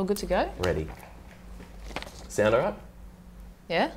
All good to go? Ready. Sound all right? Yeah?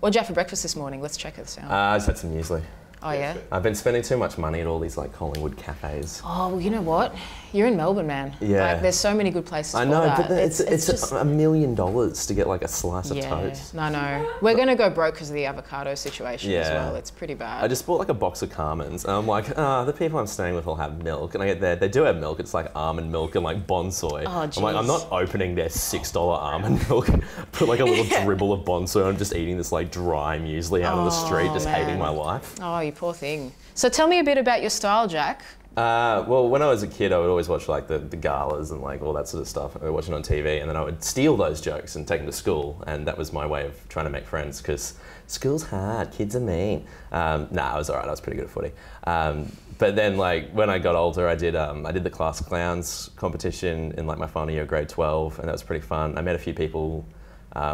What did you have for breakfast this morning? Let's check the sound. I just had some muesli. Oh, yeah? I've been spending too much money at all these like Collingwood cafes. Oh, well, you know what? You're in Melbourne, man. Yeah. Like, there's so many good places I know, for that. but it's just $1 million to get like a slice of toast. No. We're going to go broke because of the avocado situation as Yeah. well. It's pretty bad. I just bought like a box of Carmen's and I'm like, the people I'm staying with will have milk. And I get there, they do have milk. It's like almond milk and like bonsai. Oh, geez. I'm like, I'm not opening their $6 almond milk. Put like a little dribble of bonsai. I'm just eating this like dry muesli out on the street, just hating my life. Oh, you poor thing. So tell me a bit about your style, Jack. Well, when I was a kid, I would always watch like the galas and like all that sort of stuff. I would watch it on TV, and then I would steal those jokes and take them to school, and that was my way of trying to make friends because school's hard, kids are mean. Nah, I was alright. I was pretty good at footy. But then, like when I got older, I did the class clowns competition in like my final year of grade 12, and that was pretty fun. I met a few people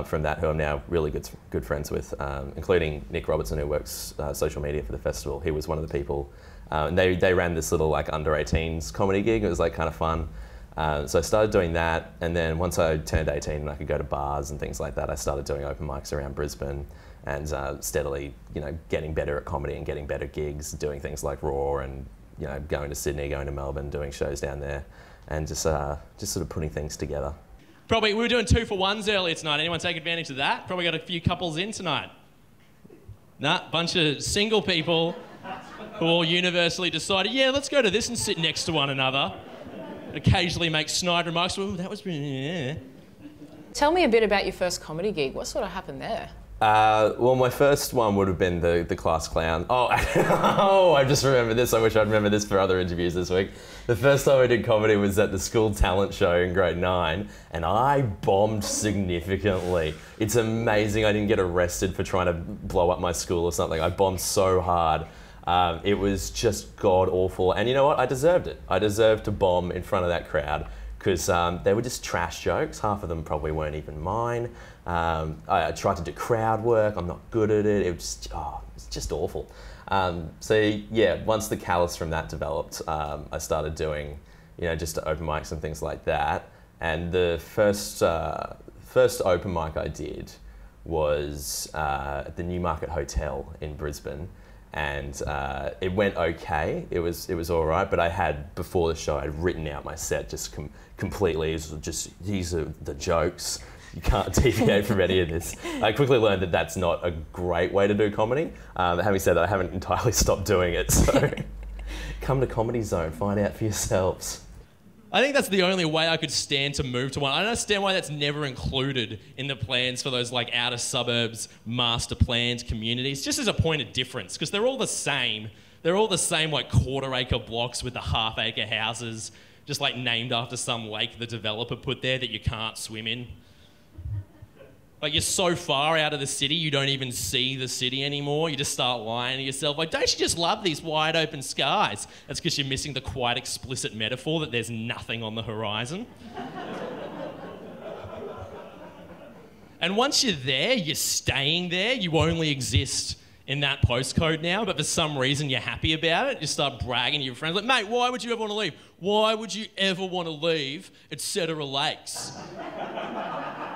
from that who I'm now really good friends with, including Nick Robertson, who works social media for the festival. He was one of the people. And they ran this little like under 18s comedy gig. It was like kind of fun. So I started doing that, and then once I turned 18 and I could go to bars and things like that, I started doing open mics around Brisbane and steadily, getting better at comedy and getting better gigs, doing things like Raw and, going to Sydney, going to Melbourne, doing shows down there, and just sort of putting things together. Probably, we were doing 2-for-1s earlier tonight. Anyone take advantage of that? Probably got a few couples in tonight. Nah, bunch of single people who all universally decided, yeah, let's go to this and sit next to one another. Occasionally make snide remarks. Well, that was, yeah. Tell me a bit about your first comedy gig. What sort of happened there? Well, my first one would have been the class clown. Oh, I just remembered this. I wish I'd remember this for other interviews this week. The first time I did comedy was at the school talent show in grade 9, and I bombed significantly. It's amazing I didn't get arrested for trying to blow up my school or something. I bombed so hard. It was just god awful, and you know what? I deserved it. I deserved to bomb in front of that crowd because they were just trash jokes. Half of them probably weren't even mine. I tried to do crowd work. I'm not good at it. It was just awful. So yeah, once the callus from that developed, I started doing, just open mics and things like that. And the first open mic I did was at the Newmarket Hotel in Brisbane. And it went okay. It was all right, but I had, before the show, I'd written out my set just completely. It was just, these are the jokes. You can't deviate from any of this. I quickly learned that that's not a great way to do comedy. Having said that, I haven't entirely stopped doing it. So come to Comedy Zone, find out for yourselves. I think that's the only way I could stand to move to one. I don't understand why that's never included in the plans for those like outer suburbs, master planned communities, just as a point of difference, because they're all the same. They're all the same like quarter-acre blocks with the half-acre houses, just like named after some lake the developer put there that you can't swim in. Like you're so far out of the city, you don't even see the city anymore. You just start lying to yourself. Like, don't you just love these wide open skies? That's because you're missing the quite explicit metaphor that there's nothing on the horizon. And once you're there, you're staying there. You only exist in that postcode now, but for some reason you're happy about it. You start bragging to your friends, like, mate, why would you ever want to leave? Why would you ever want to leave Etc. Lakes?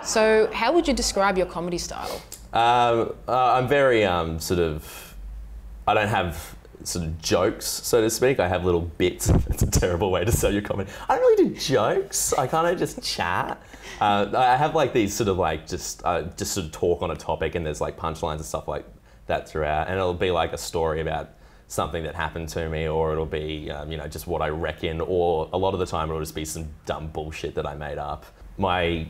So how would you describe your comedy style? I'm very I don't have sort of jokes, so to speak. I have little bits. It's a terrible way to sell your comedy. I don't really do jokes. I kind of just chat. I have like these sort of like just sort of talk on a topic, and there's like punchlines and stuff like that throughout, and it'll be like a story about something that happened to me, or it'll be just what I reckon, or a lot of the time it'll just be some dumb bullshit that I made up. My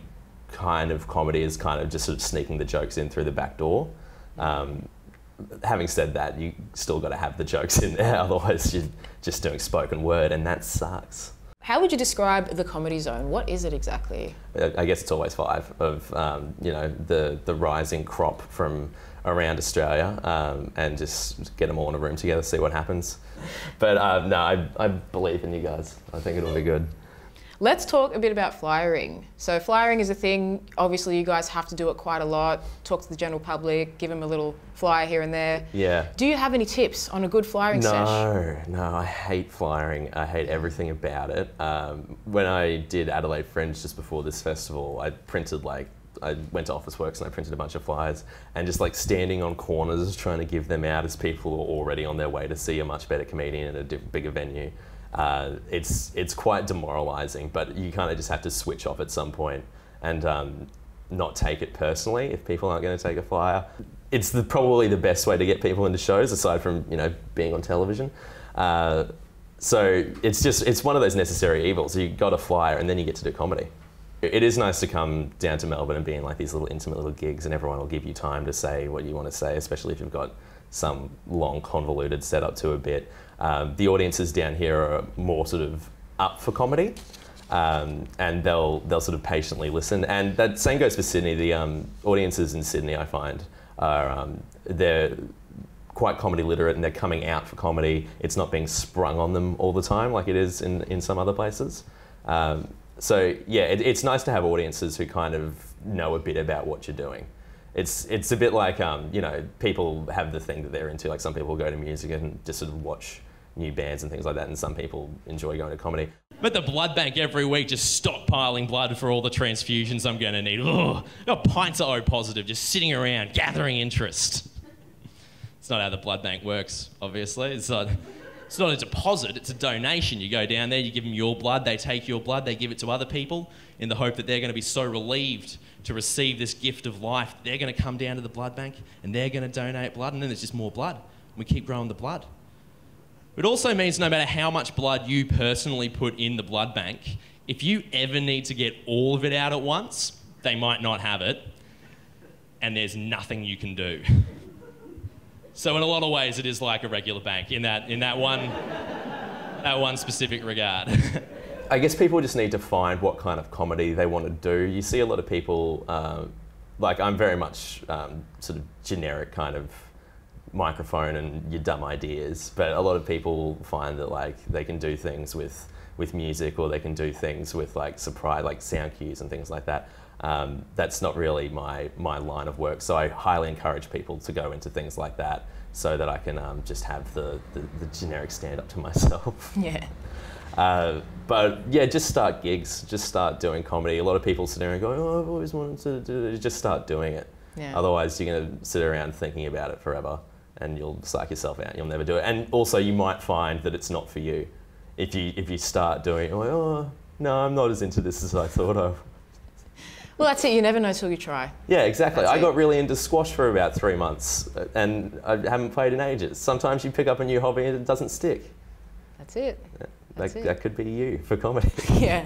kind of comedy is kind of just sort of sneaking the jokes in through the back door. Having said that, you still got to have the jokes in there, otherwise you're just doing spoken word, and that sucks. How would you describe the Comedy Zone? What is it exactly? I guess it's always 5 of the rising crop from around Australia, and just get them all in a room together, see what happens. But no, I believe in you guys. I think it'll be good. Let's talk a bit about flyering. So flyering is a thing, obviously you guys have to do it quite a lot, talk to the general public, give them a little flyer here and there. Yeah. Do you have any tips on a good flyering sesh? No, I hate flyering. I hate everything about it. When I did Adelaide Fringe just before this festival, I went to Officeworks and I printed a bunch of flyers, and just like standing on corners trying to give them out as people who are already on their way to see a much better comedian at a bigger venue. It's quite demoralising, but you kind of just have to switch off at some point and not take it personally if people aren't going to take a flyer. It's probably the best way to get people into shows, aside from being on television. So it's one of those necessary evils. You got a flyer and then you get to do comedy. It is nice to come down to Melbourne and be in like these little intimate little gigs, and everyone will give you time to say what you want to say, especially if you've got some long convoluted setup to a bit. The audiences down here are more sort of up for comedy, and they'll sort of patiently listen. And that same goes for Sydney. The audiences in Sydney, I find, are they're quite comedy literate, and they're coming out for comedy. It's not being sprung on them all the time like it is in some other places. So yeah, it's nice to have audiences who kind of know a bit about what you're doing. It's a bit like, people have the thing that they're into. Like some people go to music and just sort of watch new bands and things like that, and some people enjoy going to comedy. But the blood bank every week, just stockpiling blood for all the transfusions I'm going to need. Ugh, got pints of O positive, just sitting around, gathering interest. It's not how the blood bank works, obviously. It's not a deposit, it's a donation. You go down there, you give them your blood, they take your blood, they give it to other people in the hope that they're going to be so relieved to receive this gift of life. They're going to come down to the blood bank and they're going to donate blood, and then there's just more blood. We keep growing the blood. It also means no matter how much blood you personally put in the blood bank, if you ever need to get all of it out at once, they might not have it, and there's nothing you can do. So in a lot of ways, it is like a regular bank in that one specific regard. I guess people just need to find what kind of comedy they want to do. You see a lot of people, like I'm very much sort of generic kind of microphone and your dumb ideas, but a lot of people find that like they can do things with music, or they can do things with like surprise, like sound cues and things like that. That's not really my line of work, so I highly encourage people to go into things like that so that I can just have the generic stand-up to myself. Yeah. But yeah, just start gigs, just start doing comedy. A lot of people sit there and go, oh, I've always wanted to do it. Just start doing it. Yeah. Otherwise you're going to sit around thinking about it forever and you'll psych yourself out, you'll never do it. And also you might find that it's not for you. If you start doing it, oh, no, I'm not as into this as I thought I was. Well, that's it. You never know till you try. Yeah, exactly. That's I it. got really into squash for about 3 months and I haven't played in ages. Sometimes you pick up a new hobby and it doesn't stick. That's it. That could be you for comedy. Yeah.